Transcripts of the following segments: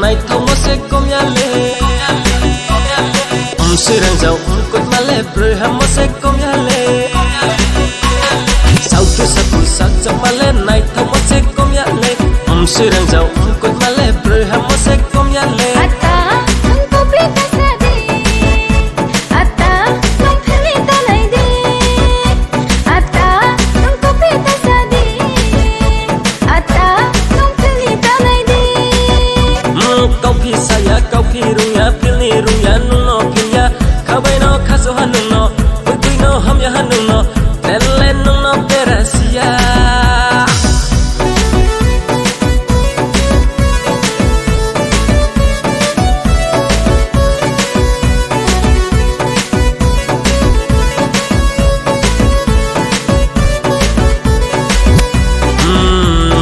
này thông sẽ công nhà lệ sự rằng giàu cột mà lệ bơi ham sẽ công nhà lệ sau tu sắc trong mà lệ này thông sẽ công nhà lệ sự rằng giàu cột mà lệ bơi ham sẽ công nhà lệ kau kirunya pilni runya nuno kinya kabai no kaso hanuno bui no hamya hanuno lele nuno perasia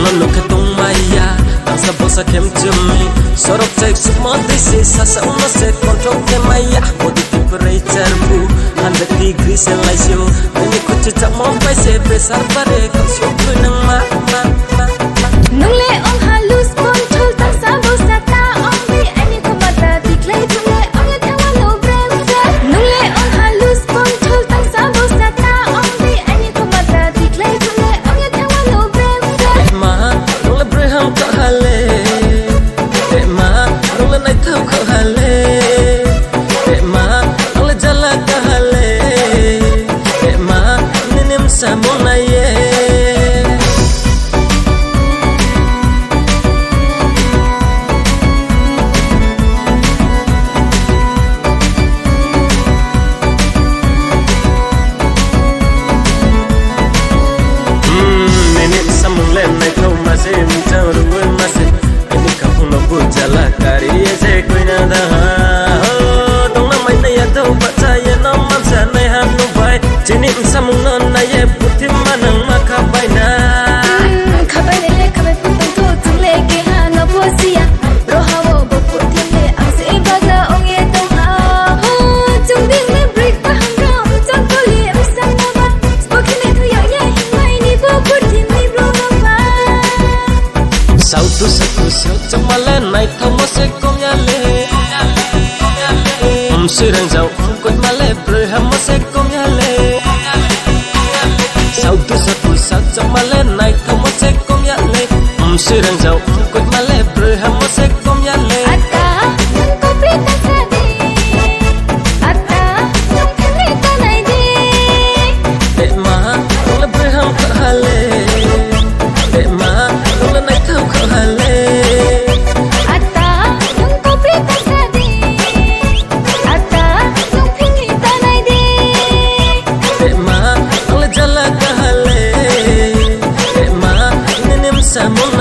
nonu ketung maya tangsa bosa kem jumi sorok cek semua disi sasa uno se kontrol ke maya body temperature bu 100 degree Celsius ini kucu tak mampai se besar pada kau syukur nang ma nungle on halus control tak sabo sata on bi ani ko mata diklay tungle on ya tawa no bremsa nungle on halus control tak sabo sata on bi ani ko mata diklay tungle on ya tawa no bremsa ma nungle breham ka hale này thâu khờ hale để mà ông lại jala ka hale để mà nên em sa mong này nên em sa mong lên này thâu mà xem trao rồi mà xem anh đi không nó buồn jala kari se koi na da ho tong na mai na ya do ba cha ya no man sa nai han no bai chinim samung non na ye putim manang ma kha bai na khabai le khabai putong to chung le ke ha na posia ro ha wo bo putim le ang se ba ga ong ye tong ha ho chung ding le break pa hang ro chung ko li am sam na ba spoken le thu ya ye mai ni bo putim ni bro no ba sau tu sa trong mà lên này thông sẽ công nhà lệ sự rằng giàu cột mà lệ bơi ham sẽ công nhà lệ sau tu sa trong mà lên này thông sẽ công nhà lệ sự rằng giàu cột mà lệ bơi ham sẽ công nhà lệ để mà ông là bơi ham cả hale để mà ông là này thâu cả hale Samo